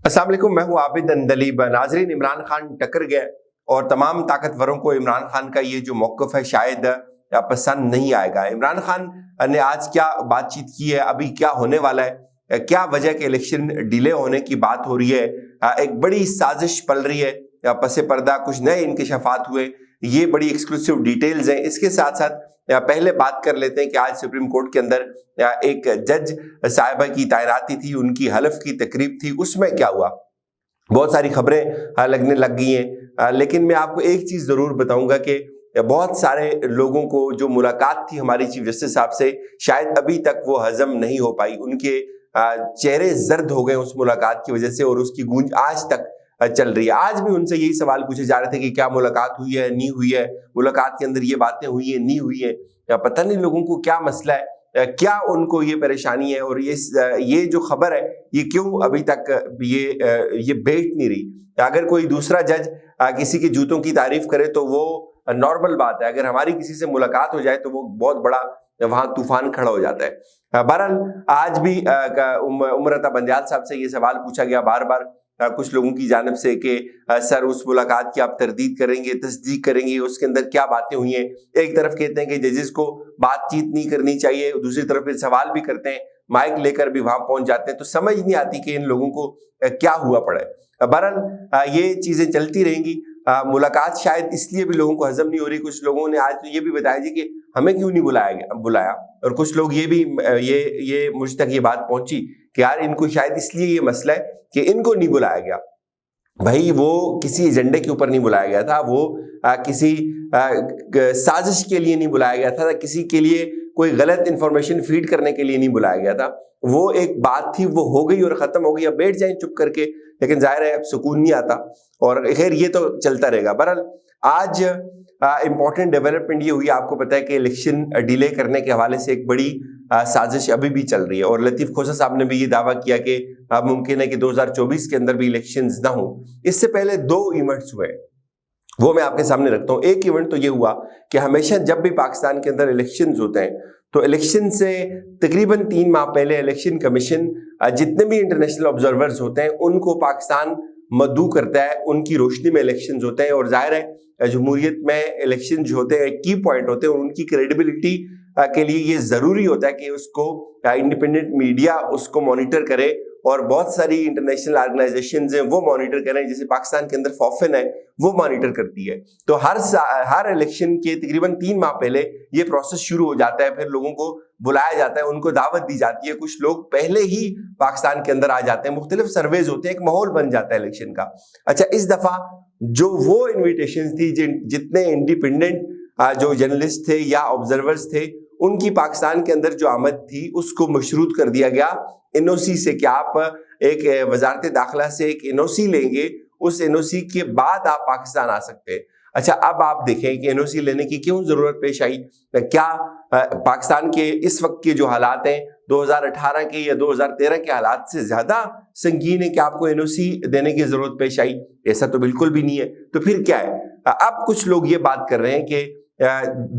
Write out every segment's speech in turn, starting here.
अस्सलाम वालेकुम, मैं हूं आबिद अंदलीब। नाजरीन, इमरान खान टकर गए और तमाम ताकतवरों को इमरान खान का ये जो मौक़िफ़ है शायद पसंद नहीं आएगा। इमरान खान ने आज क्या बातचीत की है, अभी क्या होने वाला है, क्या वजह के इलेक्शन डिले होने की बात हो रही है, एक बड़ी साजिश पल रही है, पसे पर्दा कुछ नए इंकशाफात हुए, ये बड़ी एक्सक्लूसिव डिटेल्स हैं। इसके साथ साथ पहले बात कर लेते हैं कि आज सुप्रीम कोर्ट के अंदर एक जज साहिबा की तैनाती थी, उनकी हलफ की तकरीब थी, उसमें क्या हुआ। बहुत सारी खबरें लगने लग गई हैं, लेकिन मैं आपको एक चीज़ ज़रूर बताऊंगा कि बहुत सारे लोगों को जो मुलाकात थी हमारी चीफ जस्टिस साहब से, शायद अभी तक वो हजम नहीं हो पाई। उनके चेहरे जर्द हो गए उस मुलाकात की वजह से और उसकी गूंज आज तक चल रही है। आज भी उनसे यही सवाल पूछे जा रहे थे कि क्या मुलाकात हुई है, नहीं हुई है, मुलाकात के अंदर ये बातें हुई है, नहीं हुई है, या पता नहीं लोगों को क्या मसला है, क्या उनको ये परेशानी है, और ये जो खबर है ये क्यों अभी तक ये बैठ नहीं रही। अगर कोई दूसरा जज किसी के जूतों की तारीफ करे तो वो नॉर्मल बात है, अगर हमारी किसी से मुलाकात हो जाए तो वो बहुत बड़ा वहां तूफान खड़ा हो जाता है। बहरहाल आज भी उमर अता बंदयाल साहब से ये सवाल पूछा गया बार बार कुछ लोगों की जानिब से कि सर उस मुलाकात की आप तरदीद करेंगे, तस्दीक करेंगे, उसके अंदर क्या बातें हुई हैं। एक तरफ कहते हैं कि जजेस को बातचीत नहीं करनी चाहिए, दूसरी तरफ फिर सवाल भी करते हैं, माइक लेकर भी वहां पहुंच जाते हैं, तो समझ नहीं आती कि इन लोगों को क्या हुआ पड़े। बहरहाल ये चीजें चलती रहेंगी। मुलाकात शायद इसलिए भी लोगों को हजम नहीं हो रही। कुछ लोगों ने आज तो ये भी बताया जी कि हमें क्यों नहीं बुलाया, और कुछ लोग ये भी ये मुझ तक ये बात पहुंची कि यार इनको शायद इसलिए ये मसला है कि इनको नहीं बुलाया गया। भाई वो किसी एजेंडे के ऊपर नहीं बुलाया गया था, वो किसी साजिश के लिए नहीं बुलाया गया था, किसी के लिए कोई गलत इंफॉर्मेशन फीड करने के लिए नहीं बुलाया गया था। वो एक बात थी, वो हो गई और खत्म हो गई, अब बैठ जाए चुप करके, लेकिन जाहिर है अब सुकून नहीं आता, और खैर ये तो चलता रहेगा। बहरहाल आज इंपॉर्टेंट डेवलपमेंट ये हुई, आपको पता है कि इलेक्शन डिले करने के हवाले से एक बड़ी साजिश अभी भी चल रही है, और लतीफ खोसा साहब ने भी ये दावा किया कि मुमकिन है कि 2024 के अंदर भी इलेक्शंस ना हो। इससे पहले 2 इवेंट्स हुए, वो मैं आपके सामने रखता हूँ। एक इवेंट तो ये हुआ कि हमेशा जब भी पाकिस्तान के अंदर इलेक्शंस होते हैं तो इलेक्शन से तकरीबन 3 माह पहले इलेक्शन कमीशन जितने भी इंटरनेशनल ऑब्जर्वर्स होते हैं उनको पाकिस्तान मदऊ करता है, उनकी रोशनी में इलेक्शंस होते हैं, और जाहिर है जमहूरियत में इलेक्शन जो होते हैं की पॉइंट होते हैं, और उनकी क्रेडिबिलिटी के लिए ये जरूरी होता है कि उसको इंडिपेंडेंट मीडिया उसको मॉनिटर करे, और बहुत सारी इंटरनेशनल ऑर्गेनाइजेशंस हैं वो मॉनिटर करें, जैसे पाकिस्तान के अंदर फॉफिन है वो मॉनिटर करती है। तो हर इलेक्शन के तकरीबन 3 माह पहले ये प्रोसेस शुरू हो जाता है, फिर लोगों को बुलाया जाता है, उनको दावत दी जाती है, कुछ लोग पहले ही पाकिस्तान के अंदर आ जाते हैं, मुख्तलिफ सर्वेज होते हैं, एक माहौल बन जाता है इलेक्शन का। अच्छा, इस दफा जो वो इन्विटेशन थी जितने इंडिपेंडेंट जो जर्नलिस्ट थे या ऑब्जर्वर्स थे उनकी पाकिस्तान के अंदर जो आमद थी उसको मशरूत कर दिया गया एनओसी से, कि आप एक वजारत दाखिला से एक एनओसी लेंगे, उस एनओसी के बाद आप पाकिस्तान आ सकते हैं। अच्छा, अब आप देखें कि एनओसी लेने की क्यों जरूरत पेश आई। क्या पाकिस्तान के इस वक्त के जो हालात हैं 2018 के या 2013 के हालात से ज्यादा संगीन है कि आपको एनओसी देने की जरूरत पेश आई? ऐसा तो बिल्कुल भी नहीं है। तो फिर क्या है? अब कुछ लोग ये बात कर रहे हैं कि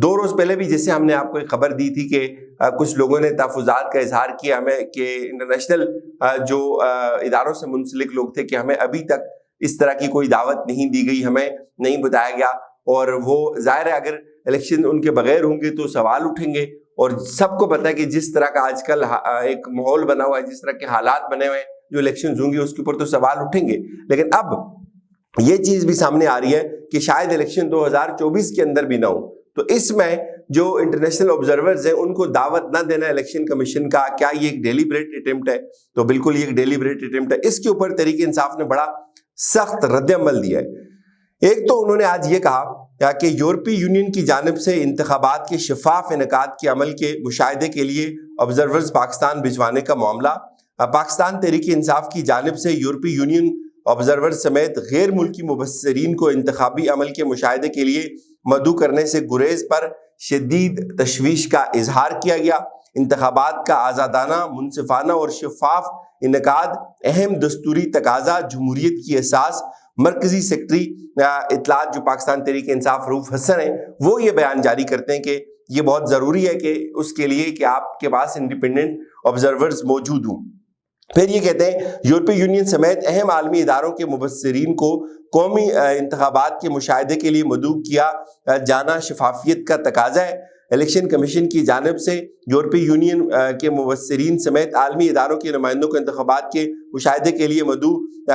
2 रोज पहले भी जैसे हमने आपको एक खबर दी थी कि कुछ लोगों ने तहफ़्फ़ुज़ात का इजहार किया हमें कि इंटरनेशनल जो इदारों से मुंसलिक लोग थे कि हमें अभी तक इस तरह की कोई दावत नहीं दी गई, हमें नहीं बताया गया, और वो जाहिर है अगर इलेक्शन उनके बगैर होंगे तो सवाल उठेंगे, और सबको पता है कि जिस तरह का आजकल एक माहौल बना हुआ है, जिस तरह के हालात बने हुए हैं, जो इलेक्शन होंगे उसके ऊपर तो सवाल उठेंगे। लेकिन अब ये चीज भी सामने आ रही है कि शायद इलेक्शन 2024 के अंदर भी ना हो, तो इसमें जो इंटरनेशनल ऑब्जर्वर्स हैं उनको दावत ना देना इलेक्शन कमीशन का, क्या ये एक डेलिब्रेट अटेम्प्ट है? तो बिल्कुल ये एक डेलिब्रेट अटेम्प्ट है। इसके ऊपर तहरीक इंसाफ ने बड़ा सख्त रद्द-ए-अमल दिया है। एक तो उन्होंने आज ये कहा कि यूरोपीय यूनियन की जानिब से इंतखाबात के शफाफ इनेकाद के अमल के मुशाहिदे के लिए ऑब्जर्वर्स पाकिस्तान भिजवाने का मामला, पाकिस्तान तहरीक इंसाफ की जानिब से यूरोपीय यूनियन ऑब्जर्वर समेत गैर मुल्की मुबस्सिरीन को इंतखाबी अमल के मुशाहिदे के लिए मदऊ करने से गुरेज पर शदीद तशवीश का इजहार किया गया। इंतखाबात का आज़ादाना, मुनसिफाना और शफाफ इनकाद अहम दस्तूरी तकाजा जमहूरियत की एहसास। मरकजी सेक्रेटरी इतलात जो पाकिस्तान तहरीक इंसाफ रूफ हसन है वो ये बयान जारी करते हैं कि ये बहुत ज़रूरी है कि उसके लिए कि आपके पास इंडिपेंडेंट ऑब्जर्वर्स मौजूद हों। پھر یہ کہتے ہیں یورپی یونین سمیت اہم عالمی اداروں کے مبصرین کو قومی انتخابات کے مشاہدے کے لیے مدعو کیا جانا شفافیت کا تقاضا ہے۔ الیکشن کمیشن کی جانب سے یورپی یونین کے مبصرین سمیت عالمی اداروں کے نمائندوں کو انتخابات کے مشاہدے کے لیے مدعو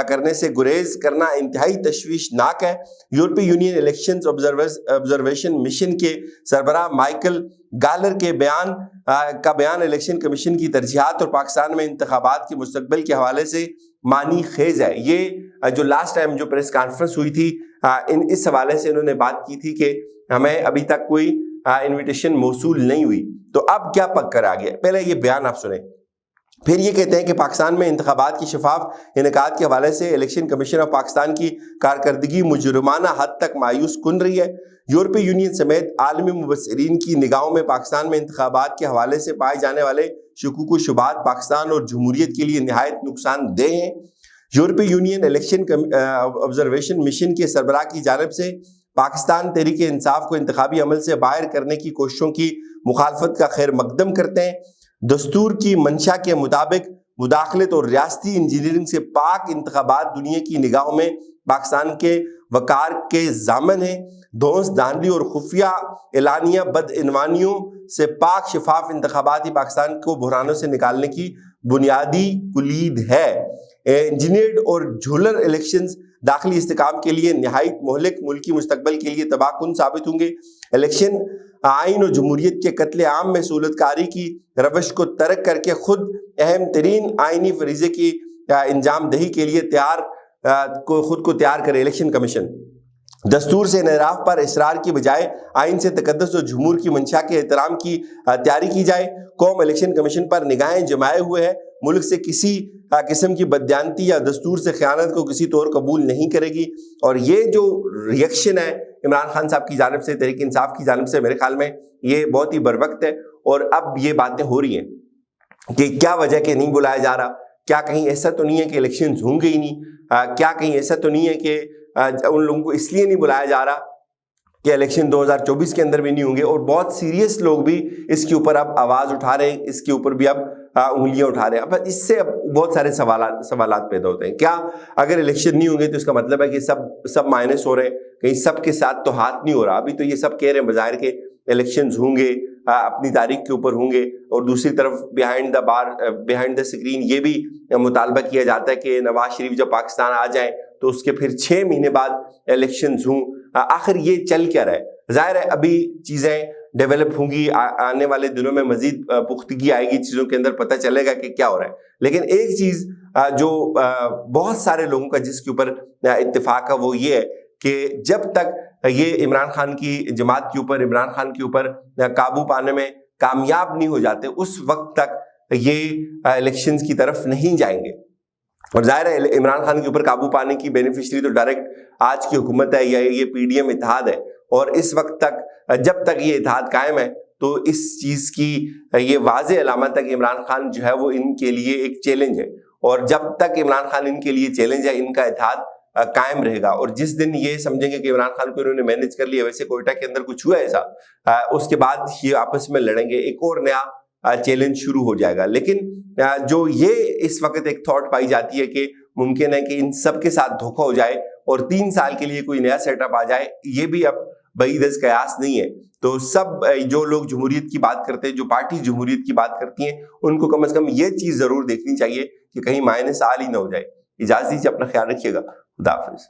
کرنے سے گریز کرنا انتہائی تشویشناک ہے۔ یورپی یونین الیکشنز آبزرویشن مشن کے سربراہ مائیکل گالر کے بیان الیکشن کمیشن کی ترجیحات اور پاکستان میں انتخابات کے مستقبل کے حوالے سے معنی خیز ہے۔ یہ جو لاسٹ ٹائم جو پریس کانفرنس ہوئی تھی اس حوالے سے انہوں نے بات کی تھی کہ ہمیں ابھی تک کوئی انویٹیشن موصول نہیں ہوئی، تو اب کیا پک کر آ گیا؟ پہلے یہ بیان آپ سنیں۔ پھر یہ کہتے ہیں کہ پاکستان میں انتخابات کی شفاف انعقاد کے حوالے سے الیکشن کمیشن آف پاکستان کی کارکردگی مجرمانہ حد تک مایوس کن رہی ہے۔ یورپی یونین سمیت عالمی مبصرین کی نگاہوں میں پاکستان میں انتخابات کے حوالے سے پائے جانے والے شکوک و شبہات پاکستان اور جمہوریت کے لیے نہایت نقصان دہ ہیں۔ یورپی یونین الیکشن آبزرویشن مشن کے سربراہ کی جانب سے پاکستان تحریک انصاف کو انتخابی عمل سے باہر کرنے کی کوششوں کی مخالفت کا خیر مقدم کرتے ہیں۔ دستور کی منشا کے مطابق مداخلت اور ریاستی انجینئرنگ سے پاک انتخابات دنیا کی نگاہوں میں پاکستان کے وقار کے ضامن ہیں۔ دھونس دھاندلی اور خفیہ اعلانیہ بدعنوانیوں سے پاک شفاف انتخابات ہی پاکستان کو بحرانوں سے نکالنے کی بنیادی کلید ہے۔ انجینئرڈ اور جھولر الیکشنز داخلی استحکام کے لیے نہایت مہلک، ملکی مستقبل کے لیے تباہ کن ثابت ہوں گے۔ الیکشن آئین اور جمہوریت کے قتل عام میں سہولت کاری کی روش کو ترک کر کے خود اہم ترین آئینی فریضے کی انجام دہی کے لیے خود کو تیار کرے۔ الیکشن کمیشن دستور سے انحراف پر اصرار کی بجائے آئین سے تقدس اور جمہور کی منشا کے احترام کی تیاری کی جائے۔ قوم الیکشن کمیشن پر نگاہیں جمائے ہوئے ہے، ملک سے کسی قسم کی بددیانتی یا دستور سے خیانت کو کسی طور قبول نہیں کرے گی۔ اور یہ جو ریئیکشن ہے عمران خان صاحب کی جانب سے، تحریک انصاف کی جانب سے، میرے خیال میں یہ بہت ہی بروقت ہے۔ اور اب یہ باتیں ہو رہی ہیں کہ کیا وجہ کہ نہیں بلایا جا رہا، کیا کہیں ایسا تو نہیں ہے کہ الیکشنز ہوں گے ہی نہیں، کیا کہیں ایسا تو نہیں ہے کہ ان لوگوں کو اس لیے نہیں بلایا جا رہا کہ الیکشن 2024 کے اندر بھی نہیں ہوں گے۔ اور بہت سیریس لوگ بھی اس کے اوپر اب آواز اٹھا رہے ہیں، اس کے اوپر بھی اب انگلیاں اٹھا رہے ہیں۔ اب اس سے بہت سارے سوالات پیدا ہوتے ہیں۔ کیا اگر الیکشن نہیں ہوں گے تو اس کا مطلب ہے کہ سب مائنس ہو رہے ہیں؟ کہیں سب کے ساتھ تو ہاتھ نہیں ہو رہا۔ ابھی تو یہ سب کہہ رہے ہیں بظاہر کے الیکشنز ہوں گے، اپنی تاریخ کے اوپر ہوں گے، اور دوسری طرف بیہائنڈ دا سکرین یہ بھی مطالبہ کیا جاتا ہے کہ نواز شریف جب پاکستان آ جائیں تو اس کے پھر 6 مہینے بعد الیکشنز ہوں۔ آخر یہ چل کیا رہا ہے؟ ظاہر ہے ابھی چیزیں ڈیولپ ہوں گی، آنے والے دنوں میں مزید پختگی آئے گی چیزوں کے اندر، پتہ چلے گا کہ کیا ہو رہا ہے۔ لیکن ایک چیز جو بہت سارے لوگوں کا جس کے اوپر اتفاق ہے وہ یہ ہے کہ جب تک یہ عمران خان کی جماعت کے اوپر، عمران خان کے اوپر قابو پانے میں کامیاب نہیں ہو جاتے، اس وقت تک یہ الیکشنز کی طرف نہیں جائیں گے۔ اور ظاہر ہے عمران خان کے اوپر قابو پانے کی بینیفیشری تو ڈائریکٹ آج کی حکومت ہے یا یہ پی ڈی ایم اتحاد ہے، اور اس وقت تک جب تک یہ اتحاد قائم ہے تو اس چیز کی یہ واضح علامت ہے کہ عمران خان جو ہے وہ ان کے لیے ایک چیلنج ہے، اور جب تک عمران خان ان کے لیے چیلنج ہے ان کا اتحاد قائم رہے گا۔ اور جس دن یہ سمجھیں گے کہ عمران خان کو انہوں نے مینج کر لیا، ویسے کوئٹہ کے اندر کچھ ہوا ایسا، اس کے بعد یہ آپس میں لڑیں گے، ایک اور نیا چیلنج شروع ہو جائے گا۔ لیکن جو یہ اس وقت ایک تھاٹ پائی جاتی ہے کہ ممکن ہے کہ ان سب کے ساتھ دھوکہ ہو جائے اور 3 سال کے لیے کوئی نیا سیٹ اپ آ جائے، یہ بھی اب بعید از قیاس نہیں ہے۔ تو سب جو لوگ جمہوریت کی بات کرتے ہیں، جو پارٹی جمہوریت کی بات کرتی ہیں، ان کو کم از کم یہ چیز ضرور دیکھنی چاہیے کہ کہیں مائنس آل ہی نہ ہو جائے۔ اجازت دیجیے، اپنا خیال رکھیے گا۔ خدا حافظ۔